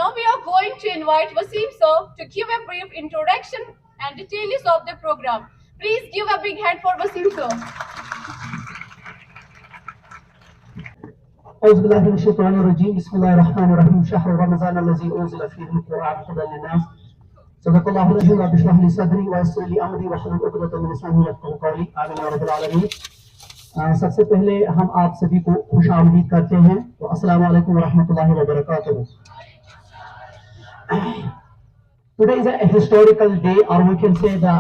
Now we are going to invite Wasim sir to give a brief introduction and details of the program. Please give a big hand for Wasim sir. أعوذ بالله من الشيطان الرجيم بسم الله الرحمن الرحيم شهر رمضان الذي أنزل فيه القرآن هدى للناس صدق الله العظيم رب اشرح لي صدري ويسر لي أمري واحلل عقدة من لساني يفقهوا قولي آمين يا رب العالمين. सबसे पहले हम आप सभी को खुश आमदीद करते हैं तो अस्सलाम वालेकुम व रहमतुल्लाहि व बरकातुहू. Today is a historical day, or we can say the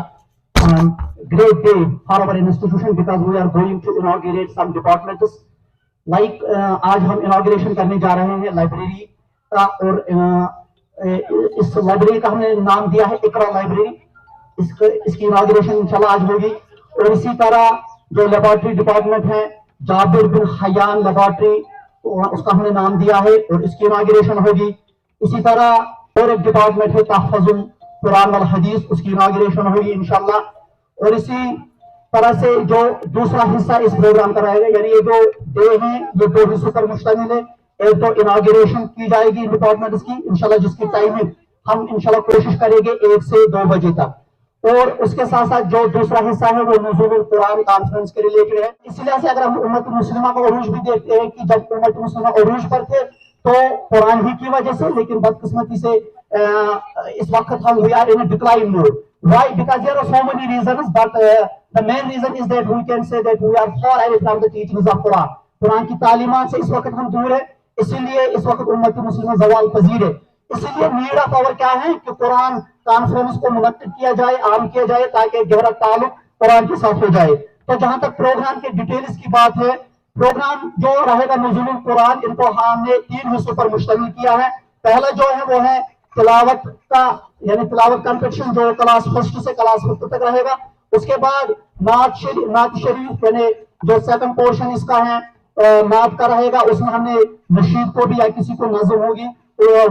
great day for our institution because we are going to inaugurate some departments. Like आज हम इनॉग्रेशन करने जा रहे हैं लाइब्रेरी का, और इस लाइब्रेरी का हमने नाम दिया है इकरा लाइब्रेरी. इसकी इनॉग्रेशन इंशाल्लाह आज होगी. और इसी तरह जो लेबोरेटरी डिपार्टमेंट है जाबिर बिन हयान लेबोरेटरी, उसका हमने नाम दिया है और इसकी इनॉग्रेशन होगी. इसी तरह और एक डिपार्टमेंट है तहफ़्फ़ुज़ुल कुरान वल हदीस, उसकी इनॉग्रेशन होगी इंशाल्लाह. और इसी तरह से जो दूसरा हिस्सा इस प्रोग्राम का रहेगा, यानी ये जो डे है ये दो हिस्सों पर मुश्तमिल है. एक तो इनॉग्रेशन की जाएगी डिपार्टमेंट्स की इंशाल्लाह, जिसकी टाइमिंग हम इंशाल्लाह कोशिश करेंगे 1 से 2 बजे तक. और उसके साथ साथ जो दूसरा हिस्सा है वो नुज़ूलुल कुरान कॉन्फ्रेंस के रिलेटेड है. इसीलिए से अगर हम उम्मत मुस्लिमा का उरूज भी देखते हैं कि जब उम्मत मुस्लिमा उरूज पर थे तो कुरान ही की वजह से, लेकिन बदकिस्मती से इस वक्त हम we are in a decline mode. Why? Because there are so many reasons, but the main reason is that we can say that we are far away from the teachings of Quran. Quran की तालीमात से इस वक्त हम दूर है, इसीलिए इस वक्त उम्मत मुस्लिमा ज़वाल पजीर है. इसीलिए नीड ऑफ आवर क्या है कि कुरान कॉन्फ्रेंस को मुनक्किद किया जाए, आम किया जाए, ताकि गहरा ताल्लुक कुरान के साथ हो जाए. तो जहां तक प्रोग्राम के डिटेल्स की बात है, प्रोग्राम जो रहेगा नुज़ूलुल कुरान, इनको हमने 3 हिस्सों पर मुश्तमिल किया है. पहला जो है वो है तिलावत का, यानी तिलावत कॉम्पिटिशन जो क्लास 1 से क्लास 5 तक रहेगा. उसके बाद नात शरीफ यानी जो सेकंड पोर्शन इसका है नात का रहेगा, उसमें हमने नशीद को भी या किसी को नज़म होगी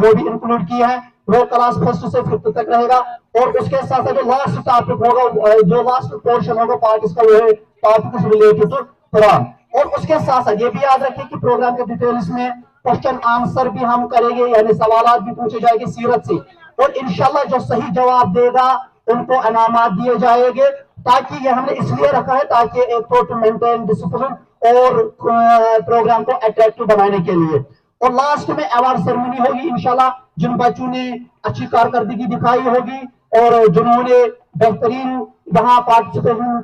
वो भी इंक्लूड किया है. वो क्लास 1 से 5 तक रहेगा. और उसके साथ साथ जो लास्ट टॉपिक होगा, जो लास्ट पोर्शन होगा पार्ट इसका, वो है टॉपिक रिलेटेड टू कुरान. और उसके साथ साथ ये भी याद रखिए कि प्रोग्राम के डिटेल्स में क्वेश्चन आंसर भी हम करेंगे, यानी सवालात भी पूछे जाएंगे सीरत से. और इंशाल्लाह जो सही जवाब देगा उनको इनामात दिए जाएंगे. ताकि ये हमने इसलिए रखा है ताकि एक तो मेंटेन डिसिप्लिन और प्रोग्राम को अट्रैक्टिव बनाने के लिए. और लास्ट में अवार्ड सेरेमनी होगी इंशाल्लाह. जिन बच्चों ने अच्छी कारकर्दगी दिखाई होगी और जिन्होंने बेहतरीन यहाँ पार्टिसिपेशन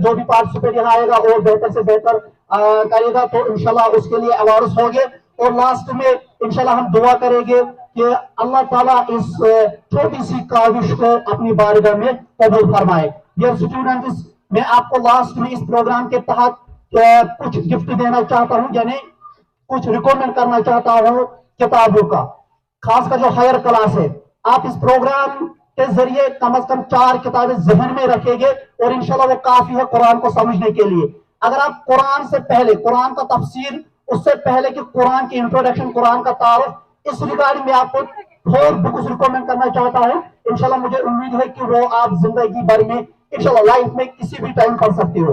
जो भी पार्टिसिपेट यहाँ आएगा और बेहतर से बेहतर करेगा, तो इंशाल्लाह उसके लिए अवार्ड्स होंगे. और लास्ट में इंशाल्लाह हम दुआ करेंगे कि अल्लाह ताला इस छोटी सी काविश को अपनी बारगाह में कबूल फरमाए. डियर स्टूडेंट्स, मैं आपको लास्ट में इस प्रोग्राम के तहत कुछ गिफ्ट देना चाहता हूँ, यानी कुछ रिकमेंड करना चाहता हूँ किताबों का. खासकर जो हायर क्लास है, आप इस प्रोग्राम के जरिए कम से कम 4 किताबें जहन में रखेंगे और इंशाल्लाह वो काफी है कुरान को समझने के लिए. अगर आप कुरान से पहले कुरान का तफसीर, उससे पहले कि कुरान की इंट्रोडक्शन, कुरान का तारुफ, इस रिगार्डिंग में आपको 4 बुक्स रिकमेंड करना चाहता हूँ. इंशाल्लाह मुझे उम्मीद है कि वो आप जिंदगी भर में इंशाल्लाह लाइफ में किसी भी टाइम पढ़ सकते हो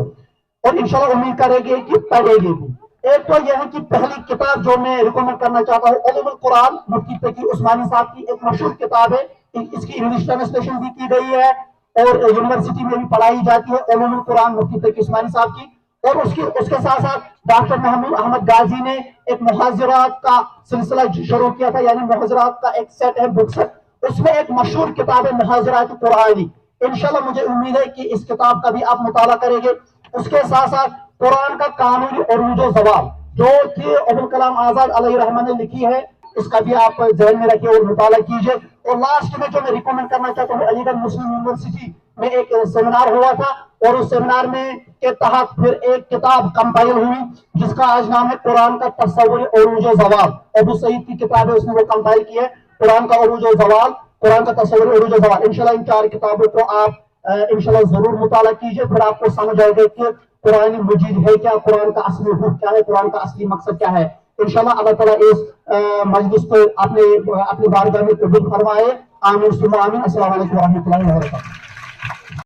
और इंशाल्लाह उम्मीद करेंगे कि पढ़ेंगे भी. एक तो यह है कि पहली किताब जो मैं रिकमेंड करना चाहता हूँ उलूमुल कुरान, मुफ्ती तकी उस्मानी साहब की एक मशहूर किताब है. इसकी इंग्लिश ट्रांसलेशन भी की गई है और यूनिवर्सिटी में भी पढ़ाई जाती है उलूमुल कुरान मुफ्ती तकी उस्मानी साहब की. और उसके साथ साथ डॉक्टर महमूद अहमद गाजी ने एक मुहाजिरात का सिलसिला शुरू किया था, यानी मुहाजिरात का एक सेट है बुक सेट. उसमें एक मशहूर किताब है मुहाजिरात कुरानी. इंशाल्लाह मुझे उम्मीद है कि इस किताब का भी आप मुताला करेंगे. उसके साथ साथ कुरान का कानूनी उरूज व ज़वाल जो कि अबुल कलाम आजाद अलैहि रहमत ने लिखी है, इसका भी आप ध्यान में रखिए और मुताला कीजिए. और लास्ट में जो मैं रिकमेंड करना चाहता हूँ, अलीगढ़ मुस्लिम यूनिवर्सिटी में एक सेमिनार हुआ था और उस सेमिनार में के तहत फिर एक किताब कंपाइल हुई जिसका आज नाम है कुरान का तसव्वुर उरूज व ज़वाल. अबू सईद की किताब है, उसने वो कंपाइल की है कुरान का उरूज व ज़वाल, कुरान का तसव्वुर उरूज व ज़वाल. इंशाल्लाह इन 4 किताबों को आप इंशाल्लाह जरूर मुताला कीजिए, फिर आपको समझ आएगा कि कुरान मजीद है क्या, कुरान का असली रूह क्या है, कुरान का असली मकसद क्या है. इंशाल्लाह अल्लाह ताला इस मजलिस को अपनी बारगाह में कबूल फरमाए. आमीन सुम्मा आमीन. अस्सलामु अलैकुम व रहमतुल्लाहि व बरकातुहू.